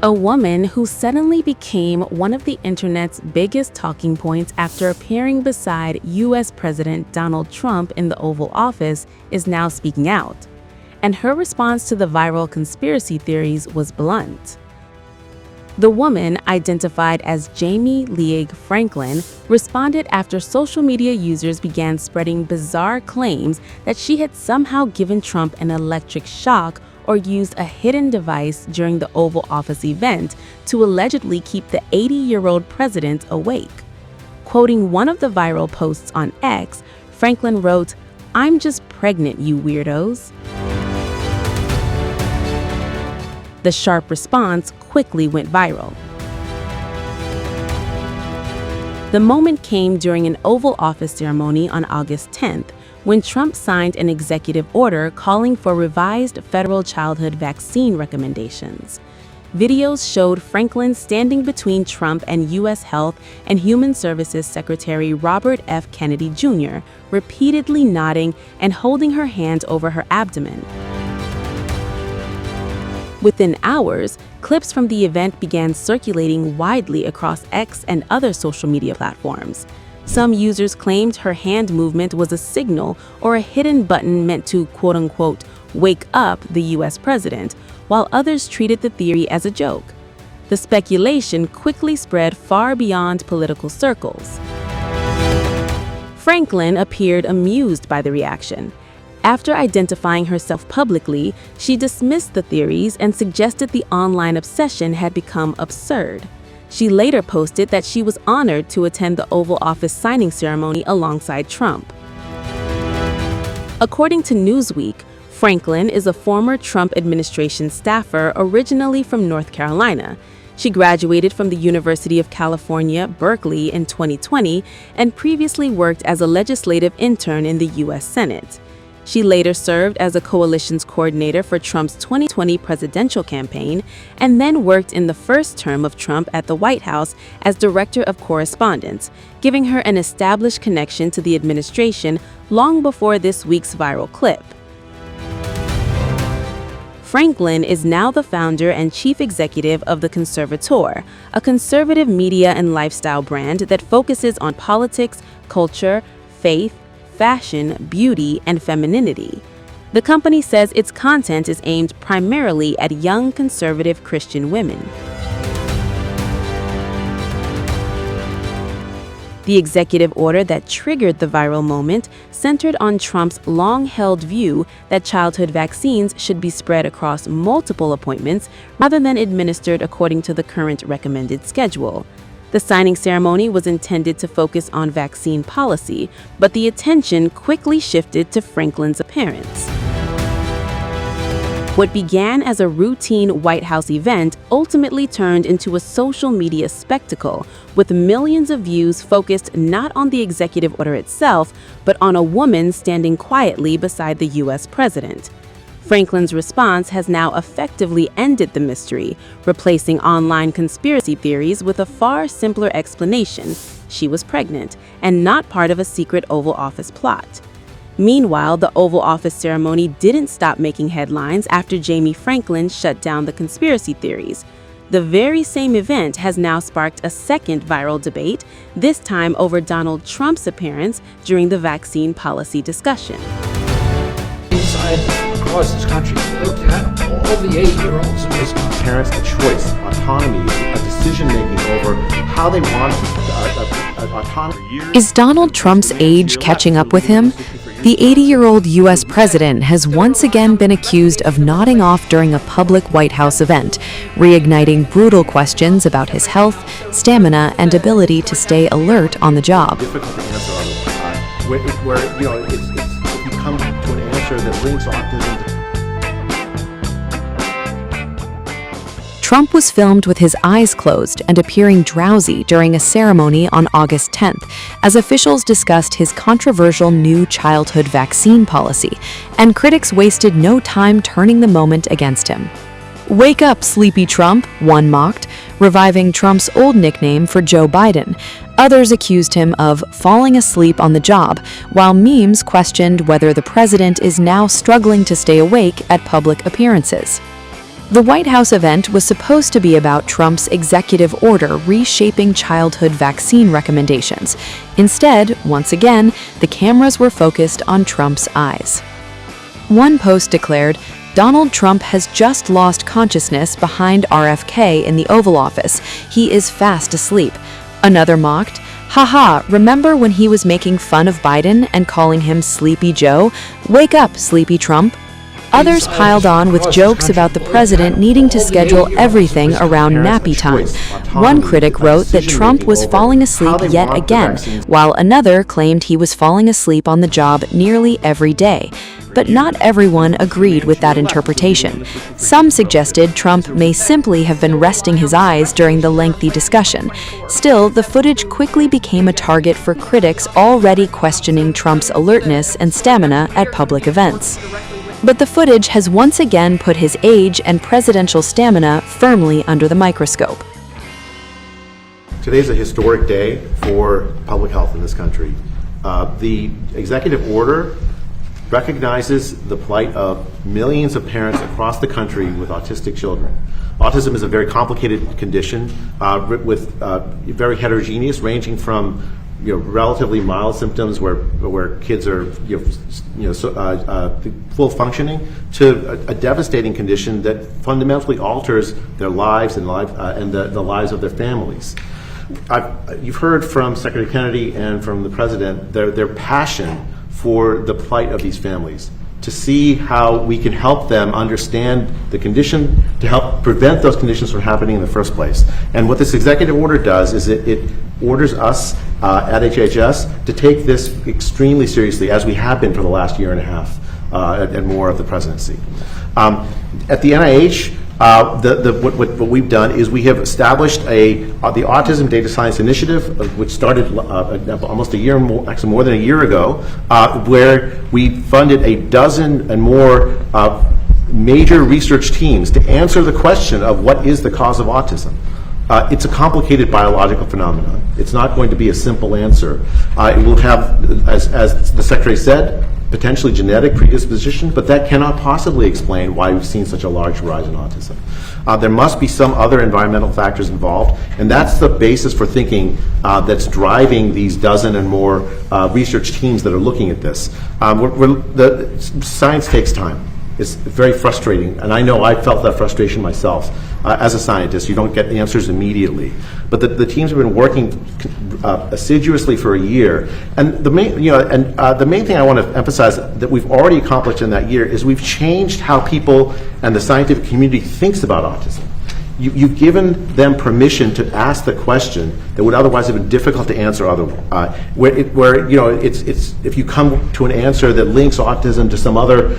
A woman who suddenly became one of the internet's biggest talking points after appearing beside U.S. President Donald Trump in the Oval Office is now speaking out. And her response to the viral conspiracy theories was blunt. The woman, identified as Jamie Leigh Franklin, responded after social media users began spreading bizarre claims that she had somehow given Trump an electric shock or used a hidden device during the Oval Office event to allegedly keep the 80-year-old president awake. Quoting one of the viral posts on X, Franklin wrote, "I'm just pregnant, you weirdos." The sharp response quickly went viral. The moment came during an Oval Office ceremony on August 10th, when Trump signed an executive order calling for revised federal childhood vaccine recommendations. Videos showed Franklin standing between Trump and U.S. Health and Human Services Secretary Robert F. Kennedy Jr., repeatedly nodding and holding her hand over her abdomen. Within hours, clips from the event began circulating widely across X and other social media platforms. Some users claimed her hand movement was a signal or a hidden button meant to, quote-unquote, wake up the U.S. president, while others treated the theory as a joke. The speculation quickly spread far beyond political circles. Franklin appeared amused by the reaction. After identifying herself publicly, she dismissed the theories and suggested the online obsession had become absurd. She later posted that she was honored to attend the Oval Office signing ceremony alongside Trump. According to Newsweek, Franklin is a former Trump administration staffer originally from North Carolina. She graduated from the University of California, Berkeley in 2020 and previously worked as a legislative intern in the U.S. Senate. She later served as a coalitions coordinator for Trump's 2020 presidential campaign and then worked in the first term of Trump at the White House as director of correspondence, giving her an established connection to the administration long before this week's viral clip. Franklin is now the founder and chief executive of The Conservator, a conservative media and lifestyle brand that focuses on politics, culture, faith, fashion, beauty, and femininity. The company says its content is aimed primarily at young conservative Christian women. The executive order that triggered the viral moment centered on Trump's long-held view that childhood vaccines should be spread across multiple appointments rather than administered according to the current recommended schedule. The signing ceremony was intended to focus on vaccine policy, but the attention quickly shifted to Franklin's appearance. What began as a routine White House event ultimately turned into a social media spectacle, with millions of views focused not on the executive order itself, but on a woman standing quietly beside the U.S. president. Franklin's response has now effectively ended the mystery, replacing online conspiracy theories with a far simpler explanation: she was pregnant and not part of a secret Oval Office plot. Meanwhile, the Oval Office ceremony didn't stop making headlines after Jamie Franklin shut down the conspiracy theories. The very same event has now sparked a second viral debate, this time over Donald Trump's appearance during the vaccine policy discussion. Across this country, looked at all the 80-year-olds in this country. Parents a choice, autonomy, a decision-making over how they want autonomy. Is Donald Trump's age catching up with him? The 80-year-old U.S. president has once again been accused of nodding off during a public White House event, reigniting brutal questions about his health, stamina, and ability to stay alert on the job. Difficult to answer otherwise. Where if you come to an answer that links autism to Trump was filmed with his eyes closed and appearing drowsy during a ceremony on August 10th as officials discussed his controversial new childhood vaccine policy, and critics wasted no time turning the moment against him. "Wake up, sleepy Trump," one mocked, reviving Trump's old nickname for Joe Biden. Others accused him of falling asleep on the job, while memes questioned whether the president is now struggling to stay awake at public appearances. The White House event was supposed to be about Trump's executive order reshaping childhood vaccine recommendations. Instead, once again, the cameras were focused on Trump's eyes. One post declared, "Donald Trump has just lost consciousness behind RFK in the Oval Office. He is fast asleep." Another mocked, "Haha, remember when he was making fun of Biden and calling him Sleepy Joe? Wake up, Sleepy Trump." Others piled on with jokes about the president needing to schedule everything around nappy time. One critic wrote that Trump was falling asleep yet again, while another claimed he was falling asleep on the job nearly every day. But not everyone agreed with that interpretation. Some suggested Trump may simply have been resting his eyes during the lengthy discussion. Still, the footage quickly became a target for critics already questioning Trump's alertness and stamina at public events. But the footage has once again put his age and presidential stamina firmly under the microscope. Today is a historic day for public health in this country. The executive order recognizes the plight of millions of parents across the country with autistic children. Autism is a very complicated condition with very heterogeneous, ranging from relatively mild symptoms where kids are full functioning to a devastating condition that fundamentally alters their lives and the lives of their families. You've heard from Secretary Kennedy and from the President their passion for the plight of these families, to see how we can help them understand the condition, to help prevent those conditions from happening in the first place. And what this executive order does is it orders us at HHS to take this extremely seriously, as we have been for the last year and a half and more of the presidency. At the NIH, what we've done is we have established the Autism Data Science Initiative, which started almost a year more, actually more than a year ago, where we funded a dozen and more major research teams to answer the question of what is the cause of autism. It's a complicated biological phenomenon. It's not going to be a simple answer. It will have, as the Secretary said, potentially genetic predisposition, but that cannot possibly explain why we've seen such a large rise in autism. There must be some other environmental factors involved, and that's the basis for thinking that's driving these dozen and more research teams that are looking at this. The science takes time. It's very frustrating, and I know I felt that frustration myself. As a scientist, you don't get answers immediately. But the teams have been working assiduously for a year, and the main thing I want to emphasize that we've already accomplished in that year is we've changed how people and the scientific community thinks about autism. You've given them permission to ask the question that would otherwise have been difficult to answer otherwise. If you come to an answer that links autism to some other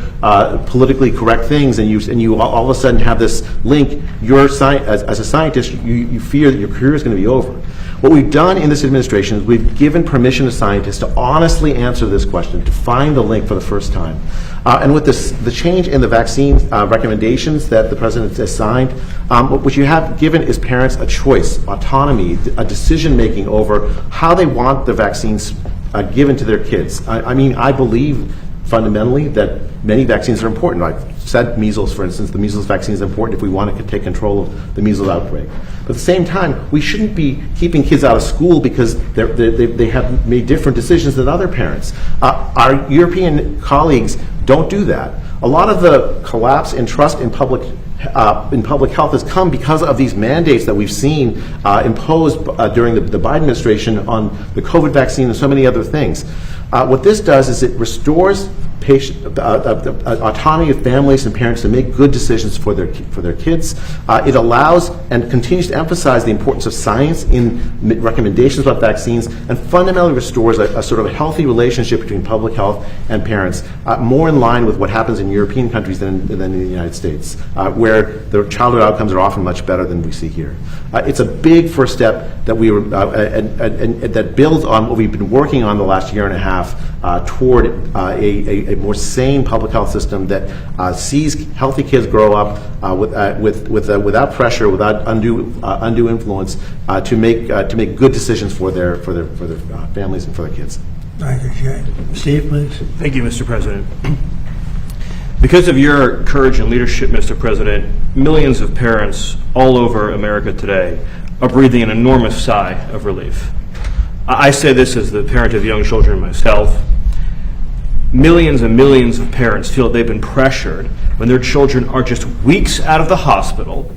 politically correct things, and you all of a sudden have this link, as a scientist, you fear that your career is going to be over. What we've done in this administration is we've given permission to scientists to honestly answer this question, to find the link for the first time. And with the change in the vaccine recommendations that the President has signed, what you have given is parents a choice, autonomy, a decision-making over how they want the vaccines given to their kids. I believe fundamentally that many vaccines are important. I've said measles, for instance, the measles vaccine is important if we want to take control of the measles outbreak. But at the same time, we shouldn't be keeping kids out of school because they have made different decisions than other parents. Our European colleagues don't do that. A lot of the collapse in trust in public health has come because of these mandates that we've seen imposed during the Biden administration on the COVID vaccine and so many other things. What this does is it restores autonomy of families and parents to make good decisions for their kids. It allows and continues to emphasize the importance of science in recommendations about vaccines, and fundamentally restores a sort of a healthy relationship between public health and parents, more in line with what happens in European countries than in the United States, where the childhood outcomes are often much better than we see here. It's a big first step that and that builds on what we've been working on the last year and a half toward a more sane public health system that sees healthy kids grow up without pressure, without undue influence, to make good decisions for their families and for their kids. Thank you, Jay. Steve, please. Thank you, Mr. President. Because of your courage and leadership, Mr. President, millions of parents all over America today are breathing an enormous sigh of relief. I say this as the parent of young children myself. Millions and millions of parents feel they've been pressured when their children are just weeks out of the hospital